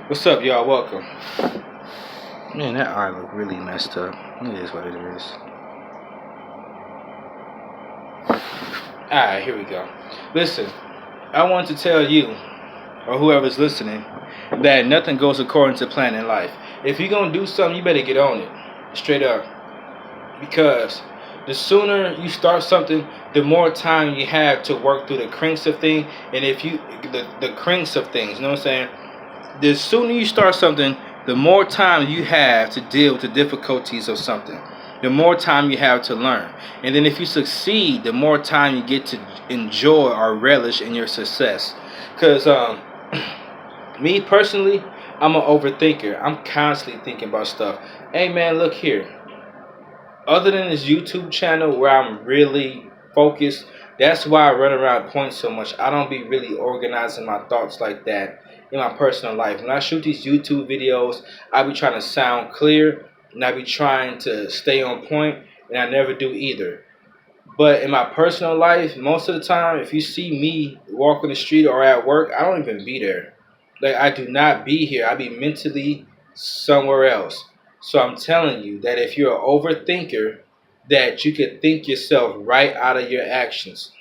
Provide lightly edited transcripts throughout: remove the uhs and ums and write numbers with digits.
What's up, y'all? Welcome. Man, that eye look really messed up. It is what it is. Alright, here we go. Listen, I want to tell you, or whoever's listening, that nothing goes according to plan in life. If you're going to do something, you better get on it. Straight up. Because the sooner you start something, the more time you have to work through the crinks of things. And if you, the crinks of things, you know what I'm saying? The sooner you start something, the more time you have to deal with the difficulties of something. The more time you have to learn. And then if you succeed, the more time you get to enjoy or relish in your success. Because me personally, I'm an overthinker. I'm constantly thinking about stuff. Hey man, look here. Other than this YouTube channel where I'm really focused, that's why I run around points so much. I don't be really organizing my thoughts like that in my personal life. When I shoot these YouTube videos, I be trying to sound clear and I be trying to stay on point, and I never do either. But in my personal life, most of the time, if you see me walking the street or at work, I don't even be there. Like, I do not be here. I be mentally somewhere else. So I'm telling you that if you're an overthinker, that you could think yourself right out of your actions.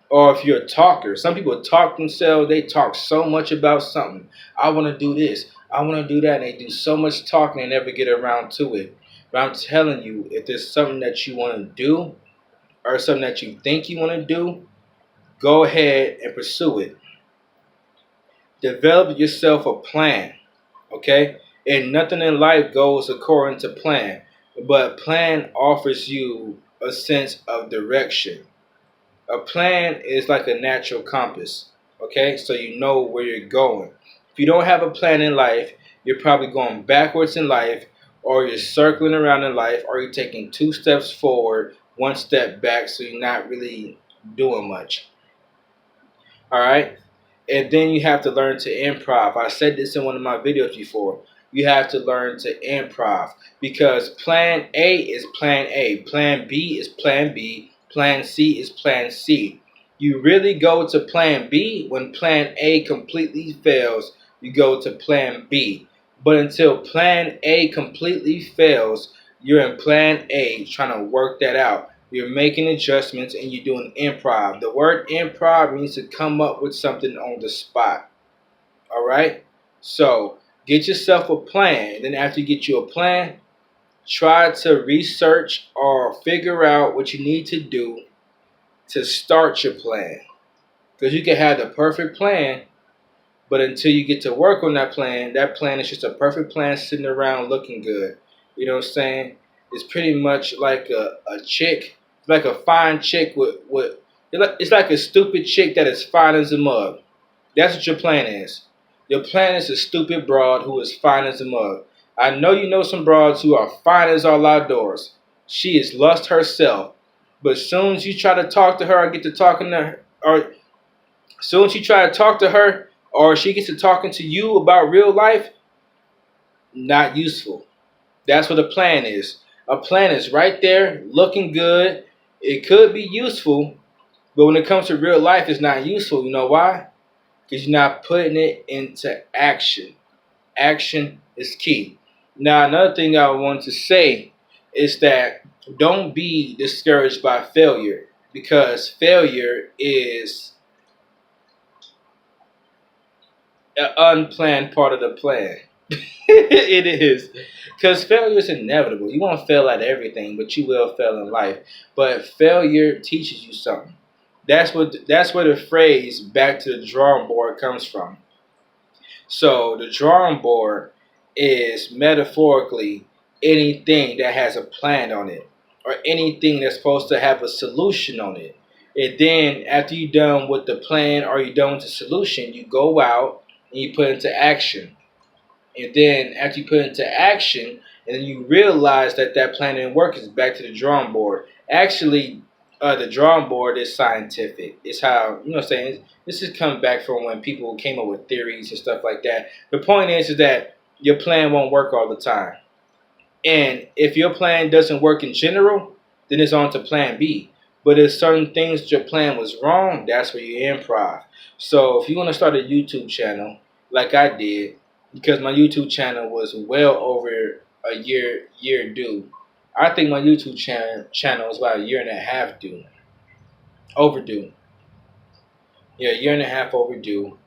Or if you're a talker, some people talk themselves, they talk so much about something. I want to do this, I want to do that, and they do so much talking and never get around to it. But I'm telling you, if there's something that you want to do or something that you think you want to do, go ahead and pursue it. Develop yourself a plan, okay? And nothing in life goes according to plan, but plan offers you a sense of direction. A plan is like a natural compass, okay? So you know where you're going. If you don't have a plan in life, you're probably going backwards in life, or you're circling around in life, or you're taking 2 steps forward, 1 step back, so you're not really doing much. All right? And then you have to learn to improv. I said this in one of my videos before. You have to learn to improv because plan A is plan A, plan B is plan B, plan C is plan C. You really go to plan B when plan A completely fails, you go to plan B. But until plan A completely fails, you're in plan A trying to work that out. You're making adjustments and you're doing improv. The word improv means to come up with something on the spot. All right? So get yourself a plan. And then after you get you a plan, try to research or figure out what you need to do to start your plan. Because you can have the perfect plan, but until you get to work on that plan is just a perfect plan sitting around looking good. You know what I'm saying? It's pretty much like a chick, like a fine chick with it's like a stupid chick that is fine as a mug. That's what your plan is. Your plan is a stupid broad who is fine as a mug. I know you know some broads who are fine as all outdoors. She is lust herself. But as soon as you try to talk to her or get to talking to her, or as soon as you try to talk to her or she gets to talking to you about real life, not useful. That's what a plan is. A plan is right there, looking good. It could be useful, but when it comes to real life, it's not useful. You know why? Because you're not putting it into action. Action is key. Now, another thing I want to say is that don't be discouraged by failure because failure is an unplanned part of the plan. It is. Because failure is inevitable. You won't fail at everything, but you will fail in life. But failure teaches you something. That's where the phrase back to the drawing board comes from. So the drawing board is metaphorically anything that has a plan on it or anything that's supposed to have a solution on it. And then after you're done with the plan or you're done with the solution, you go out and you put into action. And then after you put it into action, and then you realize that that plan didn't work, it's back to the drawing board. Actually, the drawing board is scientific. It's how, you know what I'm saying? This has come back from when people came up with theories and stuff like that. The point is that your plan won't work all the time. And if your plan doesn't work in general, then it's on to plan B. But if certain things that your plan was wrong, that's where you improv. So if you want to start a YouTube channel, like I did, because my YouTube channel was well over a year due. I think my YouTube channel is about a year and a half due, overdue. Yeah, a year and a half overdue.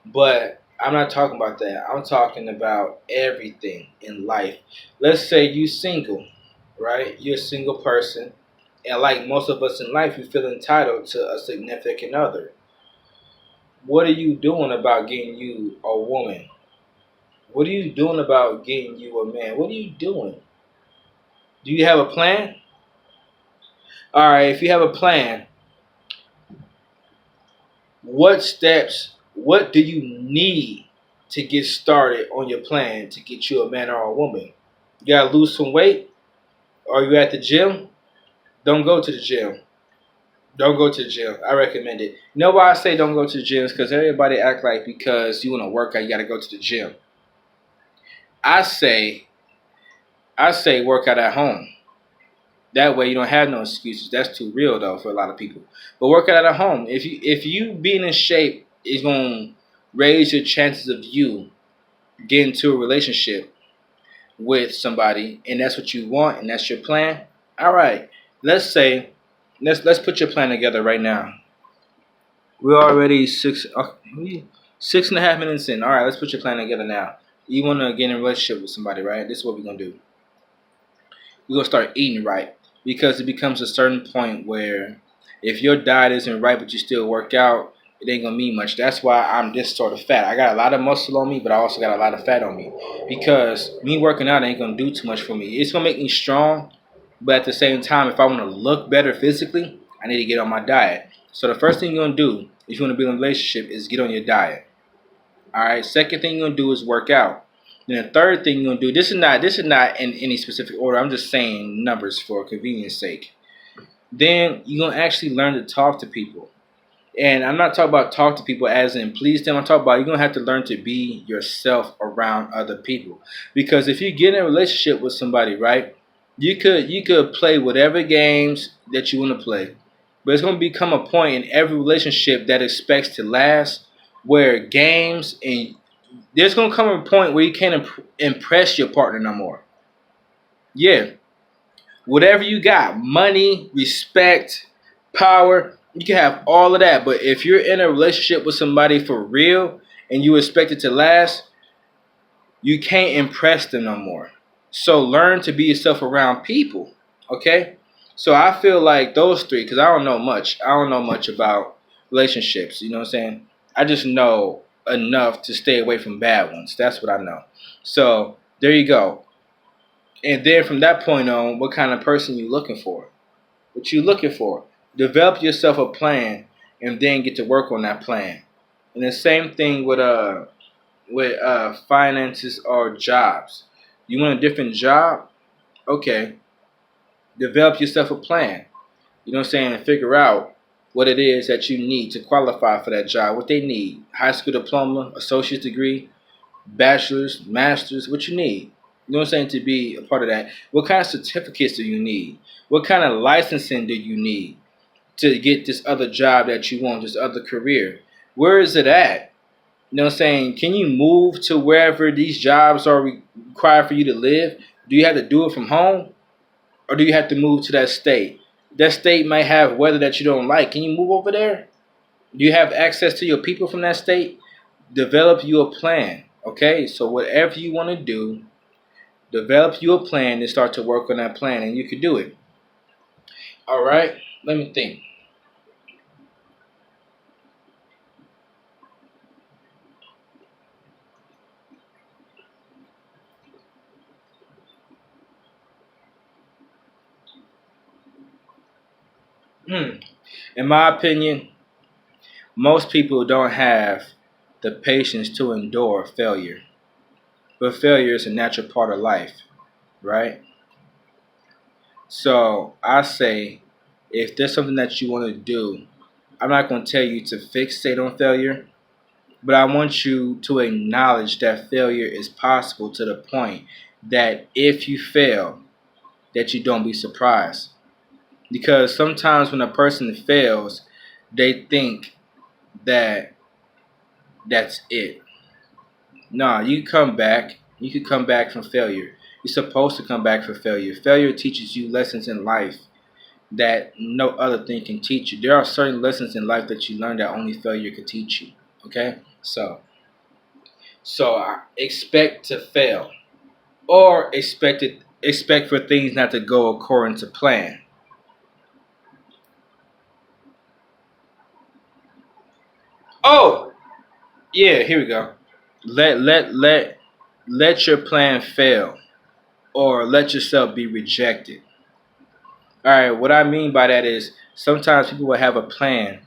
But I'm not talking about that. I'm talking about everything in life. Let's say you single, right? You're a single person, and like most of us in life, you feel entitled to a significant other. What are you doing about getting you a woman? What are you doing about getting you a man? What are you doing? Do you have a plan? All right, if you have a plan, what do you need to get started on your plan to get you a man or a woman? You gotta lose some weight? Are you at the gym? Don't go to the gym. Don't go to the gym. I recommend it. You know why I say don't go to the gym? Is because everybody act like because you want to work out, you gotta go to the gym. I say, I say work out at home. That way you don't have no excuses. That's too real though for a lot of people. But work out at home. If you being in shape is gonna raise your chances of you getting into a relationship with somebody, and that's what you want, and that's your plan. All right, let's say let's put your plan together right now. We're already 6.5 minutes in. All right, let's put your plan together now. You want to get in a relationship with somebody, right? This is what we're gonna do. We're gonna start eating right, because it becomes a certain point where if your diet isn't right but you still work out, it ain't gonna mean much. That's why I'm this sort of fat. I got a lot of muscle on me, but I also got a lot of fat on me, because me working out ain't gonna do too much for me. It's gonna make me strong, but at the same time, if I want to look better physically, I need to get on my diet. So the first thing you're gonna do if you want to be in a relationship is get on your diet. All right. Second thing you're gonna do is work out. Then the third thing you're gonna do. This is not in any specific order. I'm just saying numbers for convenience sake. Then you're gonna actually learn to talk to people. And I'm not talking about talk to people as in please them. I'm talking about you're gonna have to learn to be yourself around other people. Because if you get in a relationship with somebody, right, you could play whatever games that you want to play. But it's gonna become a point in every relationship that expects to last where games and there's gonna come a point where you can't impress your partner no more. Yeah, whatever you got, money, respect, power, you can have all of that. But if you're in a relationship with somebody for real and you expect it to last, you can't impress them no more. So learn to be yourself around people. Okay? So I feel like those three, because I don't know much. I don't know much about relationships. You know what I'm saying? I just know enough to stay away from bad ones. That's what I know. So there you go. And then from that point on, what kind of person you looking for? What you looking for? Develop yourself a plan, and then get to work on that plan. And the same thing with finances or jobs. You want a different job? Okay, develop yourself a plan. You know what I'm saying? And figure out what it is that you need to qualify for that job. What they need: high school diploma, associate's degree, bachelor's, master's. What you need? You know what I'm saying, to be a part of that. What kind of certificates do you need? What kind of licensing do you need to get this other job that you want, this other career? Where is it at? You know what I'm saying? Can you move to wherever these jobs are required for you to live? Do you have to do it from home? Or do you have to move to that state? That state might have weather that you don't like. Can you move over there? Do you have access to your people from that state? Develop you a plan. Okay? So whatever you want to do, develop you a plan and start to work on that plan, and you can do it. All right? Let me think. In my opinion, most people don't have the patience to endure failure. But failure is a natural part of life, right? So I say, if there's something that you want to do, I'm not going to tell you to fixate on failure, but I want you to acknowledge that failure is possible to the point that if you fail, that you don't be surprised. Because sometimes when a person fails, they think that that's it. Nah, you come back. You can come back from failure. You're supposed to come back from failure. Failure teaches you lessons in life that no other thing can teach you. There are certain lessons in life that you learn that only failure can teach you. Okay? So I expect to fail. Or expect for things not to go according to plan. Oh, yeah, here we go. Let your plan fail, or let yourself be rejected. All right, what I mean by that is sometimes people will have a plan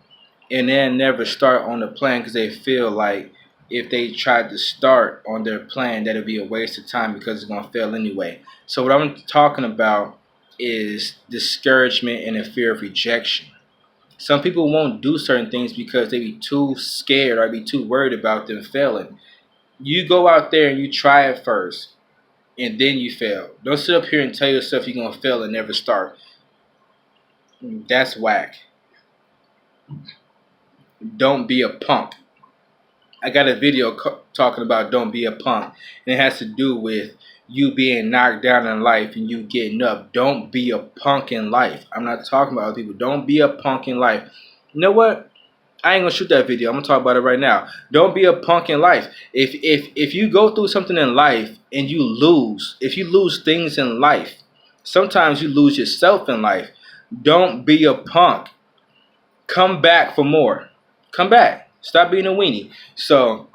and then never start on the plan because they feel like if they tried to start on their plan, that'll be a waste of time because it's gonna fail anyway. So what I'm talking about is discouragement and the fear of rejection. Some people won't do certain things because they be too scared or be too worried about them failing. You go out there and you try it first, and then you fail. Don't sit up here and tell yourself you're gonna fail and never start. That's whack. Don't be a punk. I got a video talking about don't be a punk, and it has to do with you being knocked down in life and you getting up. Don't be a punk in life. I'm not talking about other people. Don't be a punk in life. You know what? I ain't gonna shoot that video. I'm gonna talk about it right now. Don't be a punk in life. If you go through something in life and you lose, if you lose things in life, sometimes you lose yourself in life. Don't be a punk. Come back for more. Come back. Stop being a weenie. So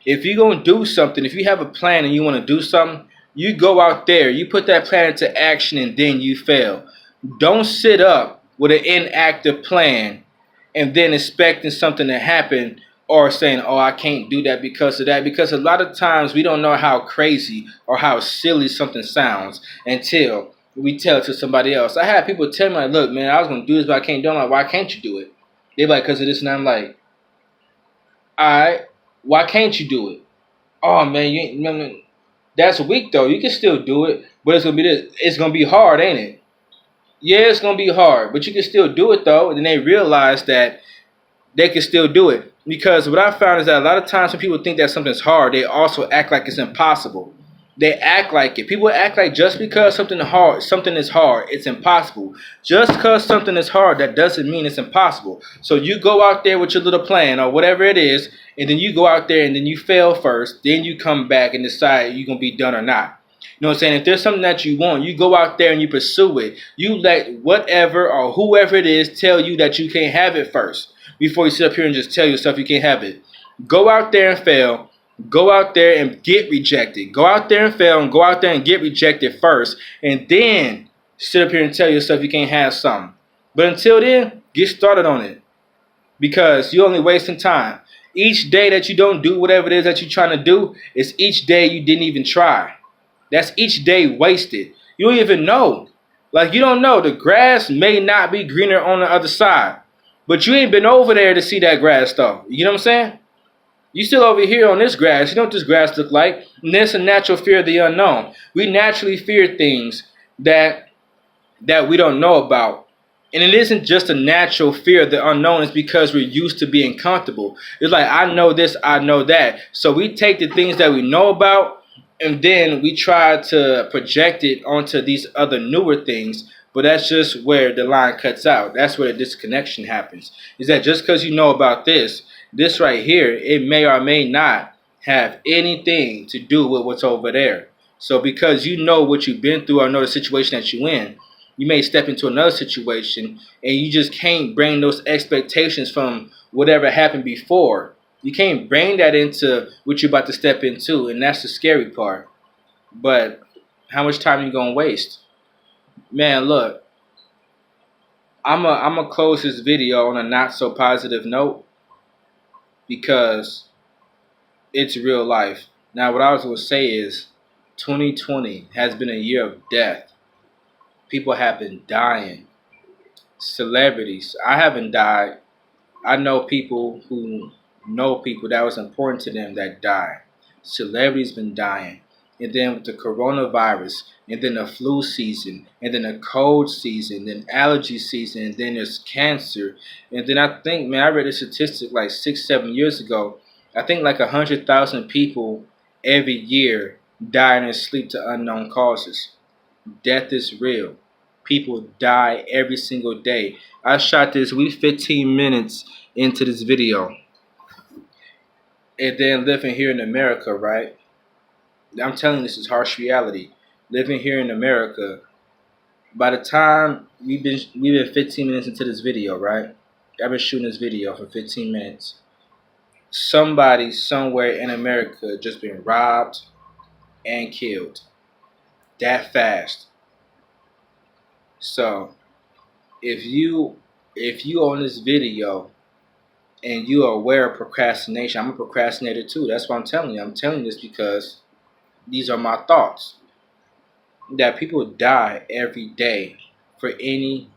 if you're gonna do something, if you have a plan and you want to do something, you go out there, you put that plan into action, and then you fail. Don't sit up with an inactive plan and then expecting something to happen or saying, "Oh, I can't do that because of that." Because a lot of times we don't know how crazy or how silly something sounds until we tell it to somebody else. I had people tell me, like, "Look, man, I was gonna do this, but I can't do it." I'm like, "Why can't you do it?" They're like, "Because of this," and I'm like, "All right, why can't you do it?" "Oh man, you ain't, no, no, that's weak though. You can still do it, but it's gonna be this. It's gonna be hard, ain't it?" Yeah, it's gonna be hard, but you can still do it though. And then they realize that they can still do it. Because what I found is that a lot of times when people think that something's hard, they also act like it's impossible. They act like it. People act like just because something is hard, it's impossible. Just because something is hard, that doesn't mean it's impossible. So you go out there with your little plan or whatever it is, and then you go out there and then you fail first, then you come back and decide you're gonna be done or not. You know what I'm saying? If there's something that you want, you go out there and you pursue it. You let whatever or whoever it is tell you that you can't have it first before you sit up here and just tell yourself you can't have it. Go out there and fail. Go out there and get rejected. Go out there and fail and go out there and get rejected first. And then sit up here and tell yourself you can't have something. But until then, get started on it. Because you're only wasting time. Each day that you don't do whatever it is that you're trying to do is each day you didn't even try. That's each day wasted. You don't even know. Like, you don't know. The grass may not be greener on the other side. But you ain't been over there to see that grass though. You know what I'm saying? You still over here on this grass. You know what this grass look like. And there's a natural fear of the unknown. We naturally fear things that we don't know about. And it isn't just a natural fear of the unknown. It's because we're used to being comfortable. It's like, I know this, I know that. So we take the things that we know about and then we try to project it onto these other newer things. But that's just where the line cuts out. That's where the disconnection happens. Is that just because you know about this right here, it may or may not have anything to do with what's over there. So because you know what you've been through or know the situation that you're in, you may step into another situation and you just can't bring those expectations from whatever happened before. You can't bring that into what you're about to step into, and that's the scary part. But how much time are you gonna waste? Man, look, I'm gonna close this video on a not so positive note because it's real life. Now, what I was gonna say is 2020 has been a year of death. People have been dying. Celebrities. I haven't died. I know people who know people that was important to them that died. Celebrities been dying. And then with the coronavirus, and then the flu season, and then the cold season, then allergy season, and then there's cancer. And then I think, man, I read a statistic like 6, 7 years ago. I think like 100,000 people every year die in their sleep to unknown causes. Death is real. People die every single day. I shot this. We 15 minutes into this video, and then living here in America, right? I'm telling you, this is harsh reality. Living here in America. By the time we've been 15 minutes into this video, right? I've been shooting this video for 15 minutes. Somebody somewhere in America just been robbed and killed that fast. So if you on this video and you are aware of procrastination, I'm a procrastinator too. That's what I'm telling you. I'm telling you this because these are my thoughts. That people die every day for any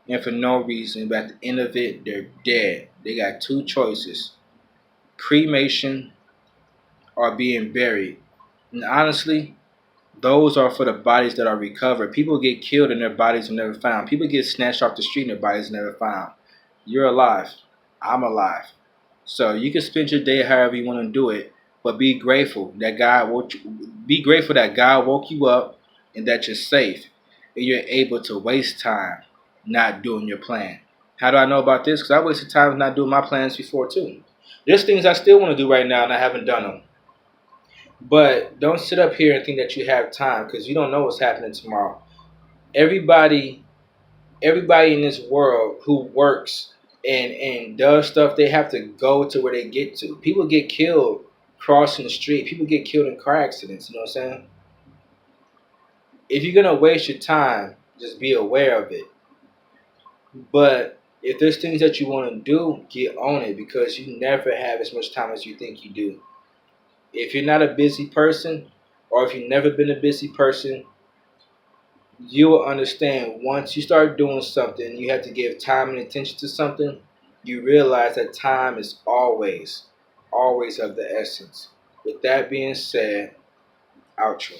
and for no reason, but at the end of it, they're dead. They got two choices: cremation or being buried. And honestly, those are for the bodies that are recovered. People get killed and their bodies are never found. People get snatched off the street and their bodies are never found. You're alive. I'm alive. So you can spend your day however you want to do it, but be grateful that God woke you, be grateful that God woke you up and that you're safe and you're able to waste time not doing your plan. How do I know about this? Because I wasted time not doing my plans before too. There's things I still want to do right now and I haven't done them. But don't sit up here and think that you have time because you don't know what's happening tomorrow. Everybody, everybody in this world who works and does stuff, they have to go to where they get to. People get killed crossing the street. People get killed in car accidents. You know what I'm saying? If you're gonna waste your time, just be aware of it. But if there's things that you want to do, get on it because you never have as much time as you think you do. If you're not a busy person, or if you've never been a busy person, you will understand once you start doing something, you have to give time and attention to something, you realize that time is always of the essence. With that being said, outro.